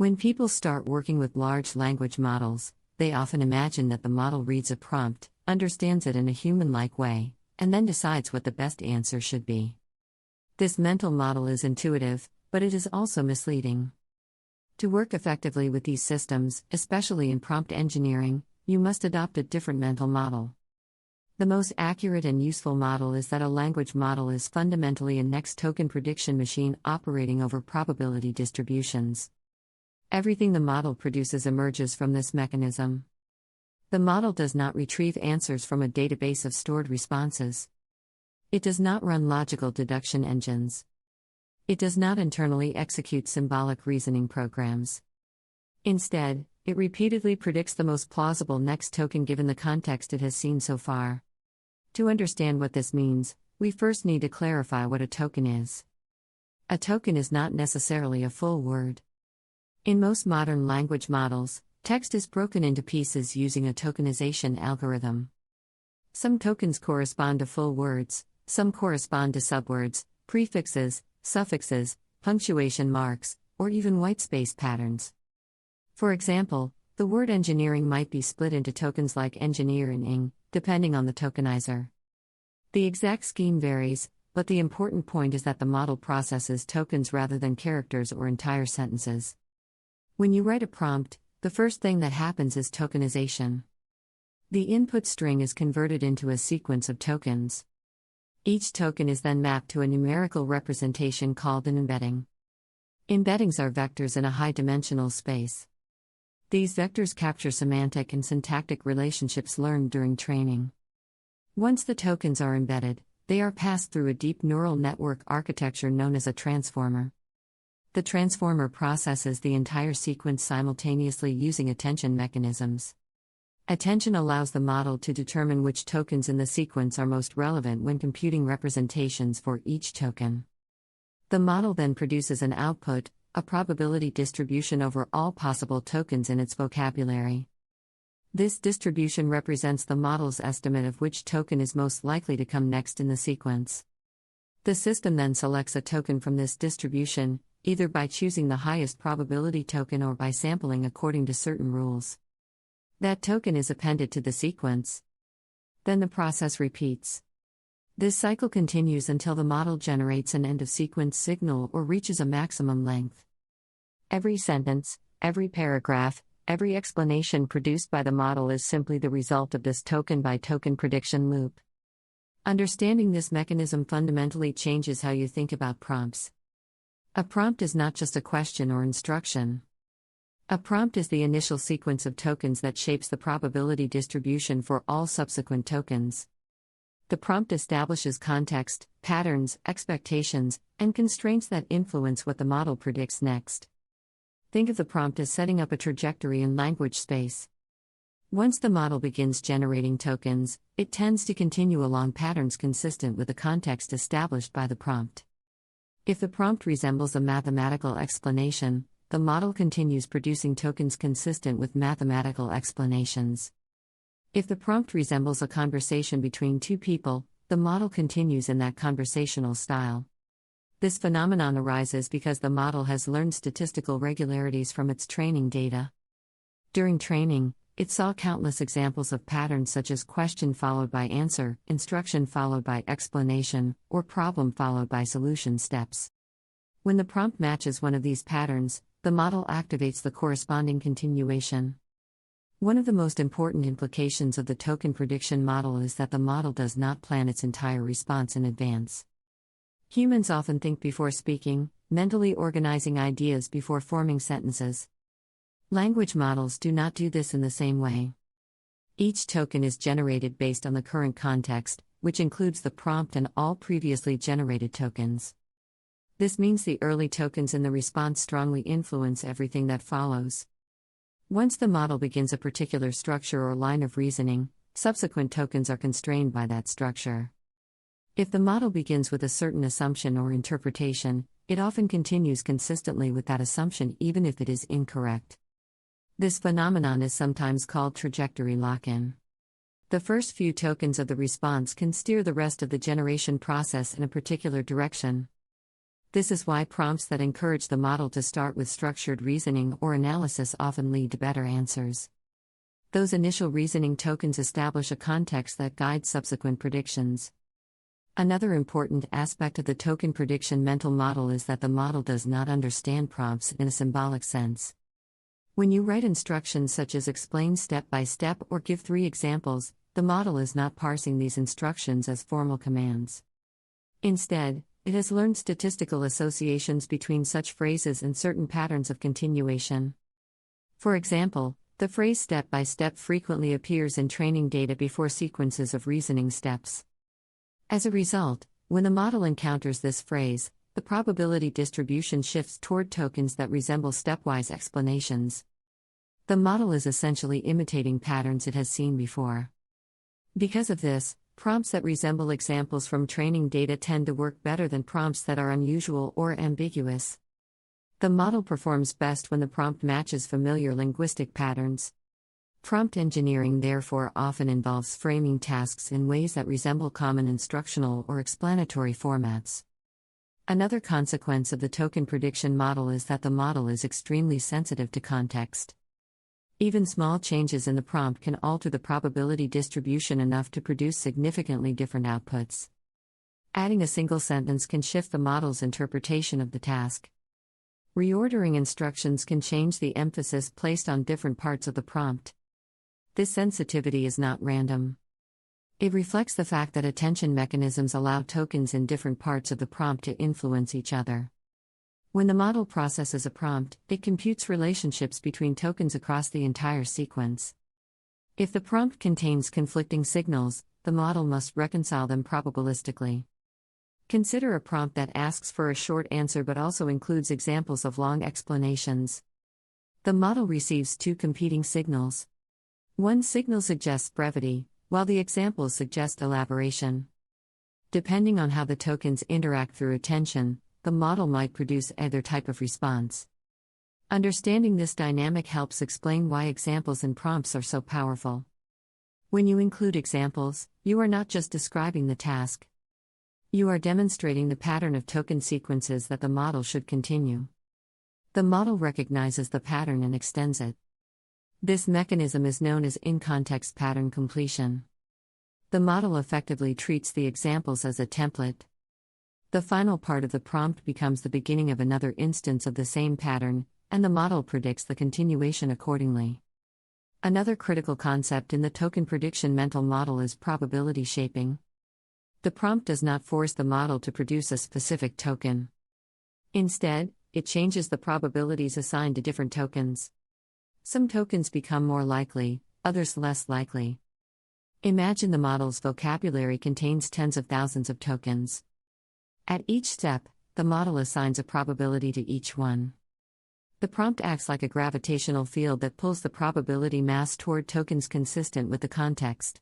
When people start working with large language models, they often imagine that the model reads a prompt, understands it in a human-like way, and then decides what the best answer should be. This mental model is intuitive, but it is also misleading. To work effectively with these systems, especially in prompt engineering, you must adopt a different mental model. The most accurate and useful model is that a language model is fundamentally a next token prediction machine operating over probability distributions. Everything the model produces emerges from this mechanism. The model does not retrieve answers from a database of stored responses. It does not run logical deduction engines. It does not internally execute symbolic reasoning programs. Instead, it repeatedly predicts the most plausible next token given the context it has seen so far. To understand what this means, we first need to clarify what a token is. A token is not necessarily a full word. In most modern language models, text is broken into pieces using a tokenization algorithm. Some tokens correspond to full words, some correspond to subwords, prefixes, suffixes, punctuation marks, or even whitespace patterns. For example, the word engineering might be split into tokens like engineer and ing, depending on the tokenizer. The exact scheme varies, but the important point is that the model processes tokens rather than characters or entire sentences. When you write a prompt, the first thing that happens is tokenization. The input string is converted into a sequence of tokens. Each token is then mapped to a numerical representation called an embedding. Embeddings are vectors in a high-dimensional space. These vectors capture semantic and syntactic relationships learned during training. Once the tokens are embedded, they are passed through a deep neural network architecture known as a transformer. The transformer processes the entire sequence simultaneously using attention mechanisms. Attention allows the model to determine which tokens in the sequence are most relevant when computing representations for each token. The model then produces an output, a probability distribution over all possible tokens in its vocabulary. This distribution represents the model's estimate of which token is most likely to come next in the sequence. The system then selects a token from this distribution, either by choosing the highest probability token or by sampling according to certain rules. That token is appended to the sequence. Then the process repeats. This cycle continues until the model generates an end-of-sequence signal or reaches a maximum length. Every sentence, every paragraph, every explanation produced by the model is simply the result of this token-by-token prediction loop. Understanding this mechanism fundamentally changes how you think about prompts. A prompt is not just a question or instruction. A prompt is the initial sequence of tokens that shapes the probability distribution for all subsequent tokens. The prompt establishes context, patterns, expectations, and constraints that influence what the model predicts next. Think of the prompt as setting up a trajectory in language space. Once the model begins generating tokens, it tends to continue along patterns consistent with the context established by the prompt. If the prompt resembles a mathematical explanation, the model continues producing tokens consistent with mathematical explanations. If the prompt resembles a conversation between two people, the model continues in that conversational style. This phenomenon arises because the model has learned statistical regularities from its training data. During training, it saw countless examples of patterns such as question followed by answer, instruction followed by explanation, or problem followed by solution steps. When the prompt matches one of these patterns, the model activates the corresponding continuation. One of the most important implications of the token prediction model is that the model does not plan its entire response in advance. Humans often think before speaking, mentally organizing ideas before forming sentences. Language models do not do this in the same way. Each token is generated based on the current context, which includes the prompt and all previously generated tokens. This means the early tokens in the response strongly influence everything that follows. Once the model begins a particular structure or line of reasoning, subsequent tokens are constrained by that structure. If the model begins with a certain assumption or interpretation, it often continues consistently with that assumption even if it is incorrect. This phenomenon is sometimes called trajectory lock-in. The first few tokens of the response can steer the rest of the generation process in a particular direction. This is why prompts that encourage the model to start with structured reasoning or analysis often lead to better answers. Those initial reasoning tokens establish a context that guides subsequent predictions. Another important aspect of the token prediction mental model is that the model does not understand prompts in a symbolic sense. When you write instructions such as explain step by step or give 3 examples, the model is not parsing these instructions as formal commands. Instead, it has learned statistical associations between such phrases and certain patterns of continuation. For example, the phrase step by step frequently appears in training data before sequences of reasoning steps. As a result, when the model encounters this phrase, the probability distribution shifts toward tokens that resemble stepwise explanations. The model is essentially imitating patterns it has seen before. Because of this, prompts that resemble examples from training data tend to work better than prompts that are unusual or ambiguous. The model performs best when the prompt matches familiar linguistic patterns. Prompt engineering therefore often involves framing tasks in ways that resemble common instructional or explanatory formats. Another consequence of the token prediction model is that the model is extremely sensitive to context. Even small changes in the prompt can alter the probability distribution enough to produce significantly different outputs. Adding a single sentence can shift the model's interpretation of the task. Reordering instructions can change the emphasis placed on different parts of the prompt. This sensitivity is not random. It reflects the fact that attention mechanisms allow tokens in different parts of the prompt to influence each other. When the model processes a prompt, it computes relationships between tokens across the entire sequence. If the prompt contains conflicting signals, the model must reconcile them probabilistically. Consider a prompt that asks for a short answer but also includes examples of long explanations. The model receives 2 competing signals. One signal suggests brevity, while the examples suggest elaboration. Depending on how the tokens interact through attention, the model might produce either type of response. Understanding this dynamic helps explain why examples and prompts are so powerful. When you include examples, you are not just describing the task. You are demonstrating the pattern of token sequences that the model should continue. The model recognizes the pattern and extends it. This mechanism is known as in-context pattern completion. The model effectively treats the examples as a template. The final part of the prompt becomes the beginning of another instance of the same pattern, and the model predicts the continuation accordingly. Another critical concept in the token prediction mental model is probability shaping. The prompt does not force the model to produce a specific token. Instead, it changes the probabilities assigned to different tokens. Some tokens become more likely, others less likely. Imagine the model's vocabulary contains tens of thousands of tokens. At each step, the model assigns a probability to each one. The prompt acts like a gravitational field that pulls the probability mass toward tokens consistent with the context.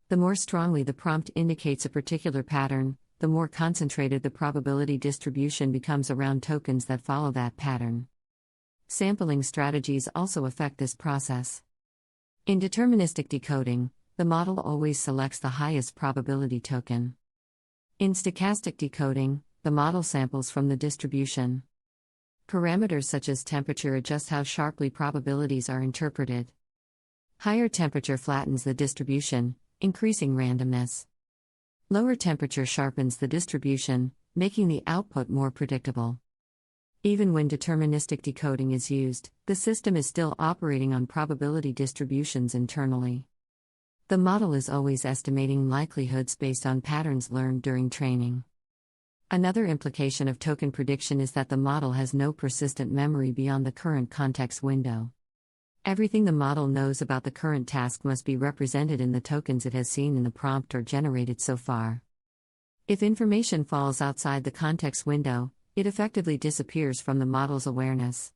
The more strongly the prompt indicates a particular pattern, the more concentrated the probability distribution becomes around tokens that follow that pattern. Sampling strategies also affect this process. In deterministic decoding, the model always selects the highest probability token. In stochastic decoding, the model samples from the distribution. Parameters such as temperature adjust how sharply probabilities are interpreted. Higher temperature flattens the distribution, increasing randomness. Lower temperature sharpens the distribution, making the output more predictable. Even when deterministic decoding is used, the system is still operating on probability distributions internally. The model is always estimating likelihoods based on patterns learned during training. Another implication of token prediction is that the model has no persistent memory beyond the current context window. Everything the model knows about the current task must be represented in the tokens it has seen in the prompt or generated so far. If information falls outside the context window, it effectively disappears from the model's awareness.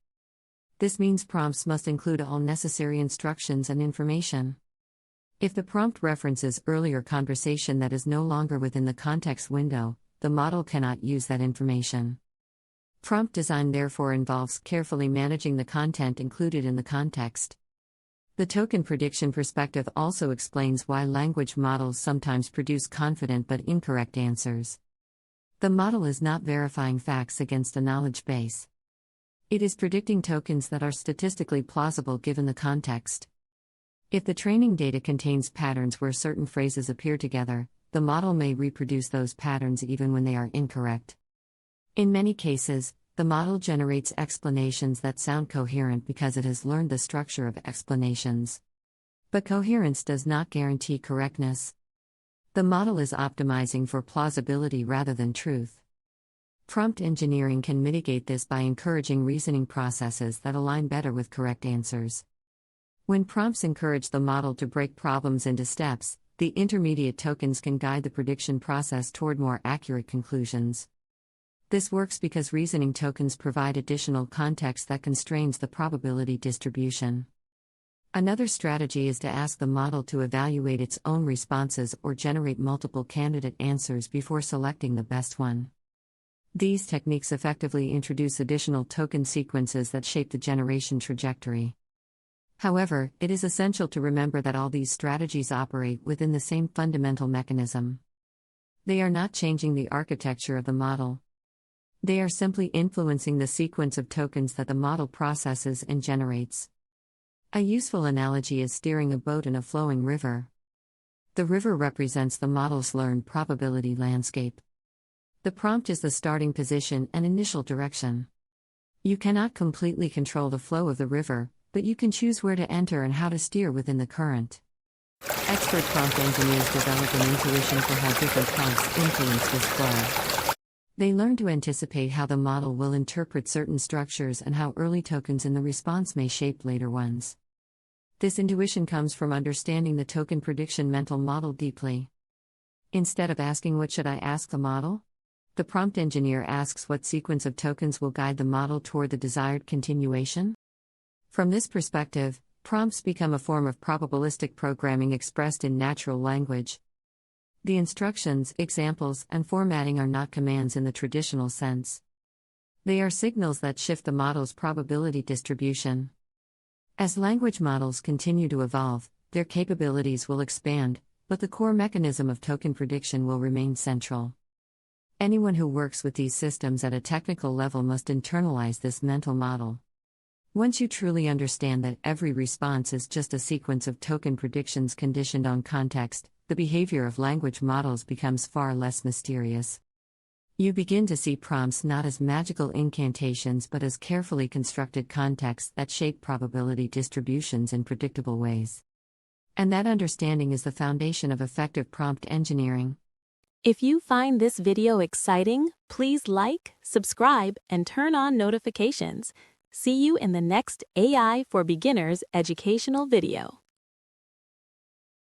This means prompts must include all necessary instructions and information. If the prompt references earlier conversation that is no longer within the context window, the model cannot use that information. Prompt design therefore involves carefully managing the content included in the context. The token prediction perspective also explains why language models sometimes produce confident but incorrect answers. The model is not verifying facts against a knowledge base. It is predicting tokens that are statistically plausible given the context. If the training data contains patterns where certain phrases appear together, the model may reproduce those patterns even when they are incorrect. In many cases, the model generates explanations that sound coherent because it has learned the structure of explanations. But coherence does not guarantee correctness. The model is optimizing for plausibility rather than truth. Prompt engineering can mitigate this by encouraging reasoning processes that align better with correct answers. When prompts encourage the model to break problems into steps, the intermediate tokens can guide the prediction process toward more accurate conclusions. This works because reasoning tokens provide additional context that constrains the probability distribution. Another strategy is to ask the model to evaluate its own responses or generate multiple candidate answers before selecting the best one. These techniques effectively introduce additional token sequences that shape the generation trajectory. However, it is essential to remember that all these strategies operate within the same fundamental mechanism. They are not changing the architecture of the model. They are simply influencing the sequence of tokens that the model processes and generates. A useful analogy is steering a boat in a flowing river. The river represents the model's learned probability landscape. The prompt is the starting position and initial direction. You cannot completely control the flow of the river, but you can choose where to enter and how to steer within the current. Expert prompt engineers develop an intuition for how different prompts influence this flow. They learn to anticipate how the model will interpret certain structures and how early tokens in the response may shape later ones. This intuition comes from understanding the token prediction mental model deeply. Instead of asking what should I ask the model, the prompt engineer asks what sequence of tokens will guide the model toward the desired continuation. From this perspective, prompts become a form of probabilistic programming expressed in natural language. The instructions, examples, and formatting are not commands in the traditional sense. They are signals that shift the model's probability distribution. As language models continue to evolve, their capabilities will expand, but the core mechanism of token prediction will remain central. Anyone who works with these systems at a technical level must internalize this mental model. Once you truly understand that every response is just a sequence of token predictions conditioned on context, the behavior of language models becomes far less mysterious. You begin to see prompts not as magical incantations but as carefully constructed contexts that shape probability distributions in predictable ways. And that understanding is the foundation of effective prompt engineering. If you find this video exciting, please like, subscribe, and turn on notifications. See you in the next AI for Beginners educational video.